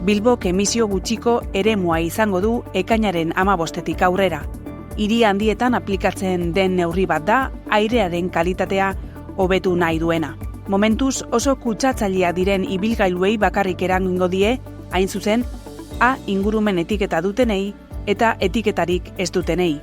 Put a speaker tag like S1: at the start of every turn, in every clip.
S1: Bilbok emisio gutxiko eremua izango du ekainaren 15etik aurrera. Hiri handietan aplikatzen den neurri bat da airearen kalitatea hobetu nahi duena. Momentuz oso kutsatzailea diren ibilgailuei bakarrik eragingo die, hain zuzen, A ingurumen etiketa dutenei eta etiketarik ez dutenei.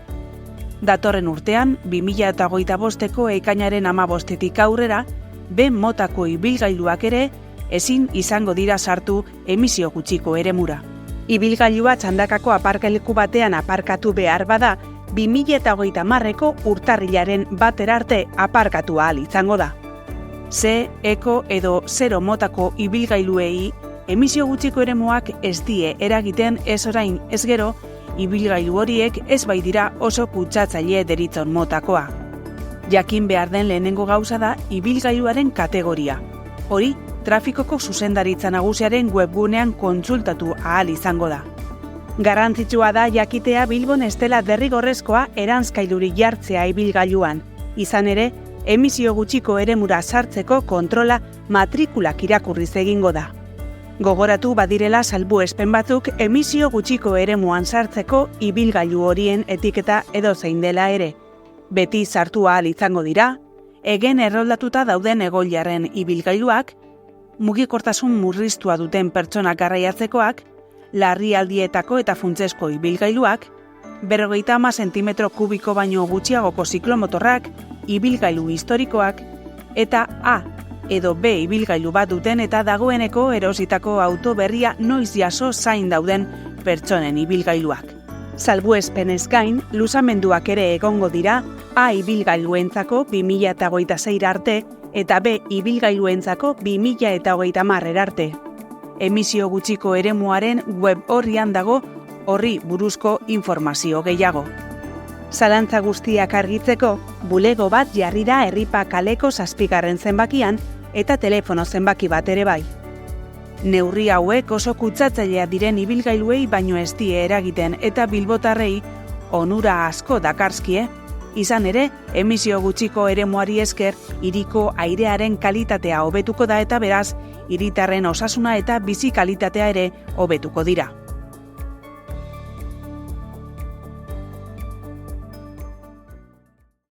S1: Datorren urtean, 2025eko ekainaren 15etik aurrera, B motako ibilgailuak ere ezin izango dira sartu emisio gutxiko eremura. Ibilgailua txandakako aparkaleku batean aparkatu behar bada, 2030eko urtarrilaren 1 arte aparkatu ahal izango da. C, eko edo 0 motako ibilgailuei emisio gutxiko eremuak ez die eragiten ez orain ez gero, ibilgailu horiek ez baitira oso kutsatzaile deritzon motakoa. Jakin behar den lehenengo gauza da ibilgailuaren kategoria. Hori, trafikoko zuzendaritza nagusiaren webgunean kontsultatu ahal izango da. Garrantzitsua da jakitea Bilbon ez dela derrigorrezkoa eranskailurik jartzea ibilgailuan. Izan ere, emisio gutxiko eremura sartzeko kontrola matrikulak irakurriz egingo da. Gogoratu badirela salbuespen batzuk emisio gutxiko eremuan sartzeko ibilgailu horien etiketa edozein dela ere. Beti sartu ahal izango dira, egen erroldatuta dauden egoiliarren ibilgailuak, mugikortasun murriztua duten pertsonak garraiatzekoak, larrialdietako eta funtsesko ibilgailuak, 50 zentimetro kubiko baino gutxiagoko ziklomotorrak, ibilgailu historikoak, eta A edo B ibilgailu bat duten eta dagoeneko erositako auto berria noiz jaso zain dauden pertsonen ibilgailuak. Salbuespenez gain, luzamenduak ere egongo dira A ibilgailuentzako 2026 arte eta B ibilgailuentzako 2030 arte. Emisio gutxiko eremuaren web orrian dago horri buruzko informazio gehiago. Zalantza guztiak argitzeko, bulego bat jarri da Erripa kaleko 7. zenbakian eta telefono zenbaki bat ere bai. Neurri hauek oso kutsatzailea diren ibilgailuei baino ez die eragiten eta bilbotarrei onura asko dakarzkie. Izan ere, emisio gutxiko eremuari esker hiriko airearen kalitatea hobetuko da eta beraz, hiritarren osasuna eta bizi kalitatea ere hobetuko dira.